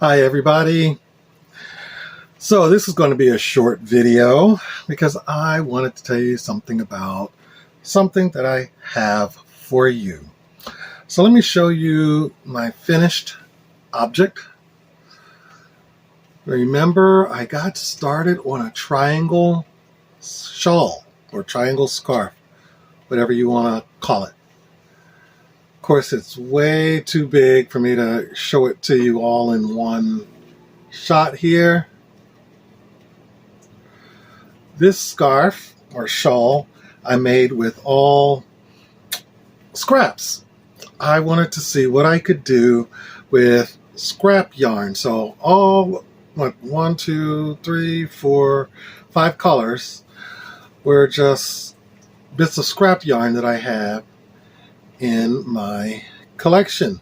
Hi everybody. So this is going to be a short video because I wanted to tell you something about something that I have for you. So let me show you my finished object. Remember, I got started on a triangle shawl or triangle scarf, whatever you want to call it. Of course, it's way too big for me to show it to you all in one shot here. This scarf or shawl I made with all scraps. I wanted to see what I could do with scrap yarn. So all, 1, 2, 3, 4, 5 colors were just bits of scrap yarn that I have in my collection.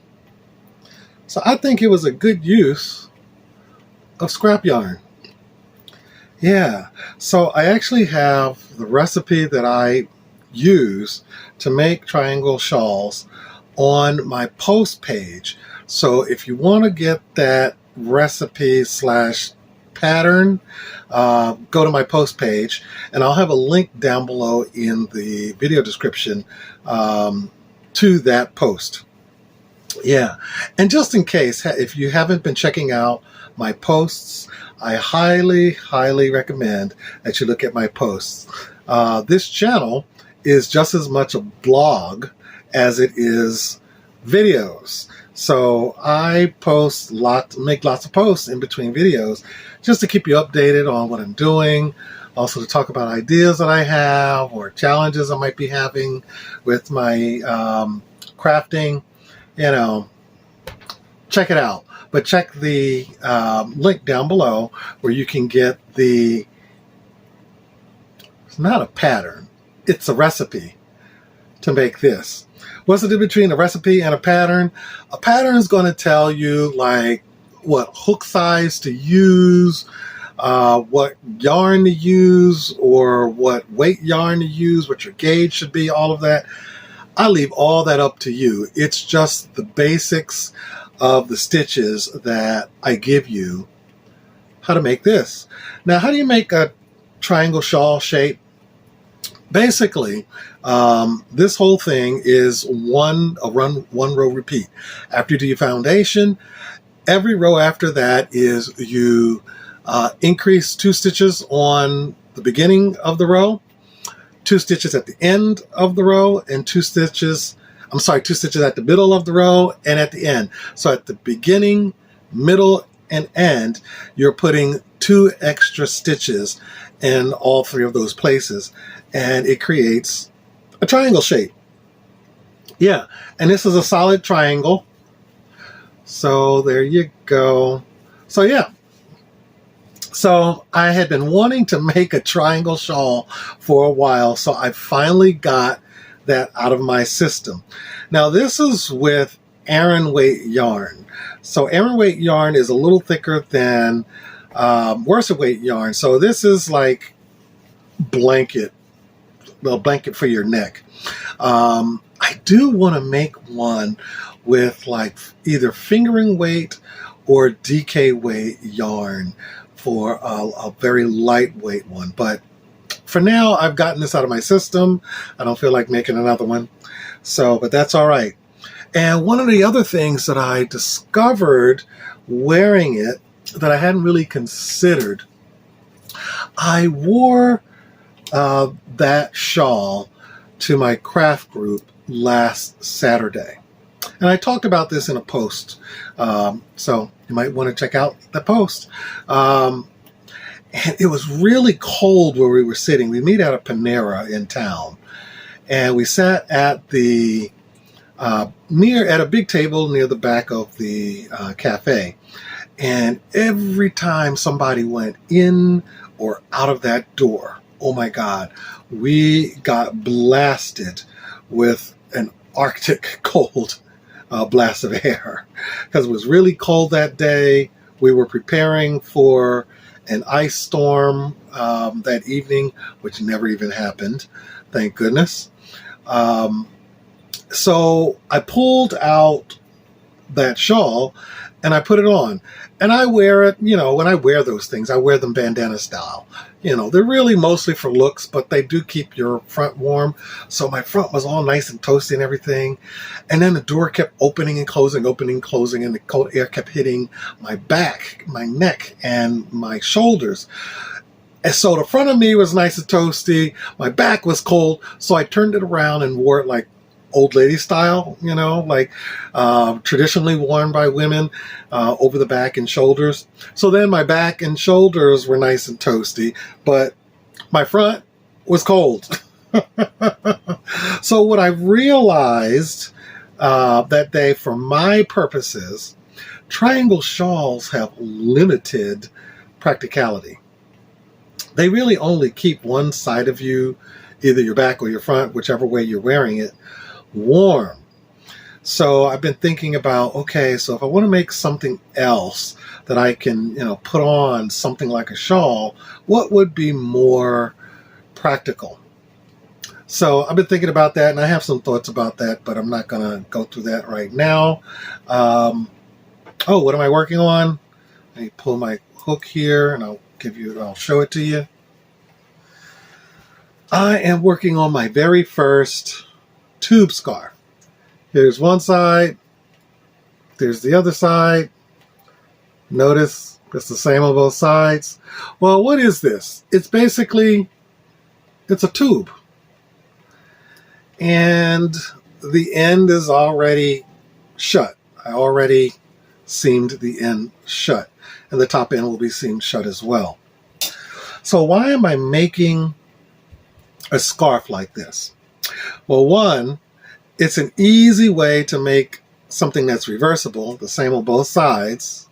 So I think it was a good use of scrap yarn. Yeah, so I actually have the recipe that I use to make triangle shawls on my post page. So if you want to get that recipe / pattern, go to my post page, and I'll have a link down below in the video description to that post. Yeah, and just in case, if you haven't been checking out my posts, I highly recommend that you look at my posts. This channel is just as much a blog as it is videos. So I make lots of posts in between videos just to keep you updated on what I'm doing, also to talk about ideas that I have or challenges I might be having with my crafting. You know, check it out. But check the link down below where you can get it's not a pattern, it's a recipe to make this. What's the difference between a recipe and a pattern? A pattern is going to tell you like what hook size to use, what yarn to use, or what weight yarn to use, what your gauge should be, all of that. I leave all that up to you. It's just the basics of the stitches that I give you how to make this. Now, how do you make a triangle shawl shape? Basically, this whole thing is one row repeat. After you do your foundation, every row after that is you increase 2 stitches on the beginning of the row, 2 stitches at the end of the row, and 2 stitches at the middle of the row and at the end. So at the beginning, middle, and end, you're putting 2 extra stitches in all 3 of those places, and it creates a triangle shape. Yeah, and this is a solid triangle. So there you go. So yeah. So I had been wanting to make a triangle shawl for a while, so I finally got that out of my system. Now this is with Aran weight yarn. So Aran weight yarn is a little thicker than worsted weight yarn. So this is like blanket for your neck. I do want to make one with like either fingering weight or DK weight yarn for a very lightweight one, but for now, I've gotten this out of my system. I don't feel like making another one. So, but that's all right. And one of the other things that I discovered wearing it that I hadn't really considered, I wore that shawl to my craft group last Saturday. And I talked about this in a post. So you might want to check out the post. And it was really cold where we were sitting. We meet at a Panera in town, and we sat at the at a big table near the back of the cafe. And every time somebody went in or out of that door, oh my God, we got blasted with an Arctic cold blast of air because it was really cold that day. We were preparing for an ice storm that evening, which never even happened, thank goodness. So I pulled out that shawl and I put it on. And I wear it, you know, when I wear those things, I wear them bandana style. You know, they're really mostly for looks, but they do keep your front warm. So my front was all nice and toasty and everything. And then the door kept opening and closing, and the cold air kept hitting my back, my neck, and my shoulders. And so the front of me was nice and toasty. My back was cold. So I turned it around and wore it like old lady style, you know, like traditionally worn by women over the back and shoulders. So then my back and shoulders were nice and toasty, but my front was cold. So what I realized that day, for my purposes, triangle shawls have limited practicality. They really only keep one side of you, either your back or your front, whichever way you're wearing it, warm. So I've been thinking about, okay, so if I want to make something else that I can, you know, put on something like a shawl, what would be more practical? So I've been thinking about that, and I have some thoughts about that, but I'm not going to go through that right now. Oh, what am I working on? Let me pull my hook here, and I'll show it to you. I am working on my very first tube scarf. Here's one side, there's the other side. Notice it's the same on both sides. Well, what is this? It's basically, it's a tube. And the end is already shut. I already seamed the end shut. And the top end will be seamed shut as well. So why am I making a scarf like this? Well, one, it's an easy way to make something that's reversible, the same on both sides,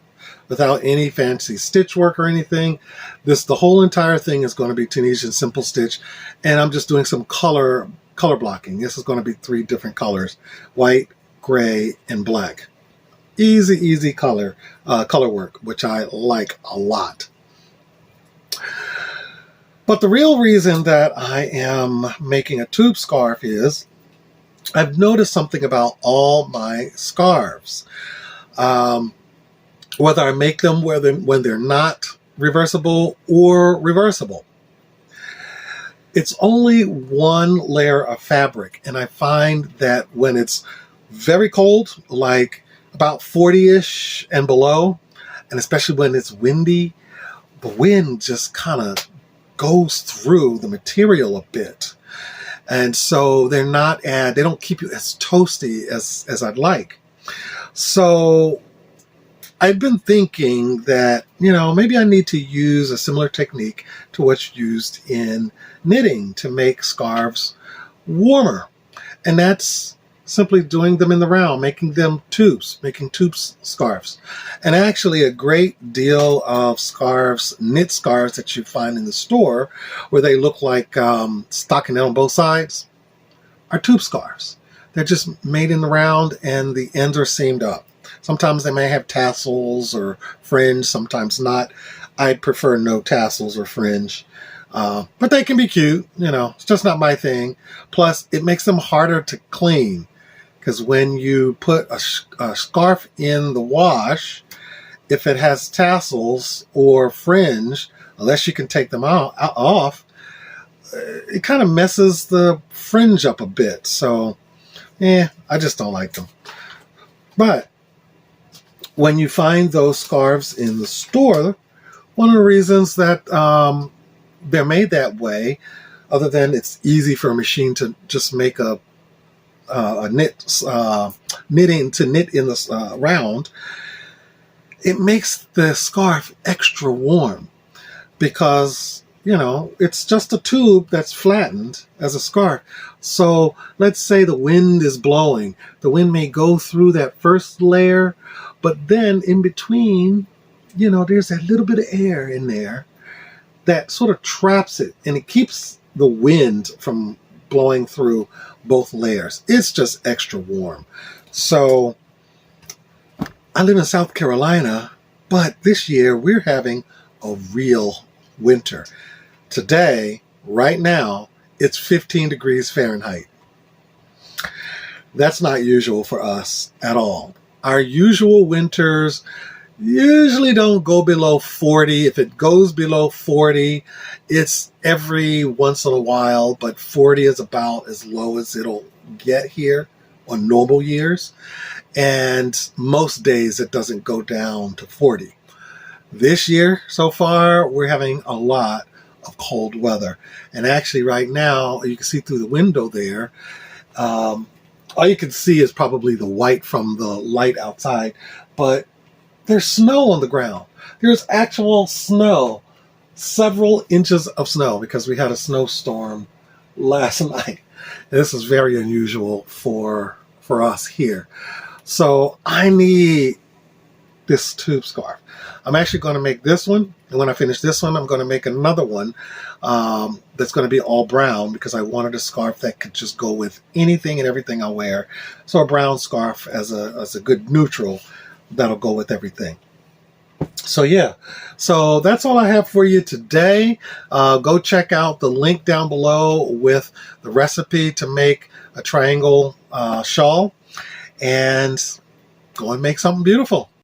without any fancy stitch work or anything. The whole entire thing is going to be Tunisian simple stitch, and I'm just doing some color blocking. This is going to be 3 different colors: white, gray, and black. Easy color work, which I like a lot. But the real reason that I am making a tube scarf is I've noticed something about all my scarves. Whether I make them when they're not reversible or reversible, it's only one layer of fabric. And I find that when it's very cold, like about 40-ish and below, and especially when it's windy, the wind just kind of goes through the material a bit. And so they don't keep you as toasty as I'd like. So I've been thinking that, you know, maybe I need to use a similar technique to what's used in knitting to make scarves warmer. And that's simply doing them in the round, making them tubes, making tubes scarves. And actually a great deal of scarves, knit scarves that you find in the store where they look like stockinette on both sides, are tube scarves. They're just made in the round and the ends are seamed up. Sometimes they may have tassels or fringe, sometimes not. I'd prefer no tassels or fringe. But they can be cute, you know, it's just not my thing. Plus, it makes them harder to clean, because when you put a scarf in the wash, if it has tassels or fringe, unless you can take them off, it kind of messes the fringe up a bit. So, I just don't like them. But when you find those scarves in the store, one of the reasons that they're made that way, other than it's easy for a machine to just make a knit in the round, it makes the scarf extra warm because, you know, it's just a tube that's flattened as a scarf. So let's say the wind is blowing. The wind may go through that first layer, but then in between, you know, there's that little bit of air in there that sort of traps it, and it keeps the wind from blowing through both layers. It's just extra warm. So I live in South Carolina, but this year we're having a real winter. Today, right now, it's 15 degrees Fahrenheit. That's not usual for us at all. Our usual winters usually don't go below 40. If it goes below 40, it's every once in a while, but 40 is about as low as it'll get here on normal years. And most days it doesn't go down to 40. This year, so far, we're having a lot of cold weather. And actually right now, you can see through the window there, all you can see is probably the white from the light outside, but there's snow on the ground. There's actual snow, several inches of snow, because we had a snowstorm last night. And this is very unusual for us here. So I need this tube scarf. I'm actually going to make this one, and when I finish this one, I'm going to make another one that's going to be all brown, because I wanted a scarf that could just go with anything and everything I wear. So a brown scarf as a good neutral that'll go with everything. So yeah, so that's all I have for you today. Go check out the link down below with the recipe to make a triangle shawl, and go and make something beautiful.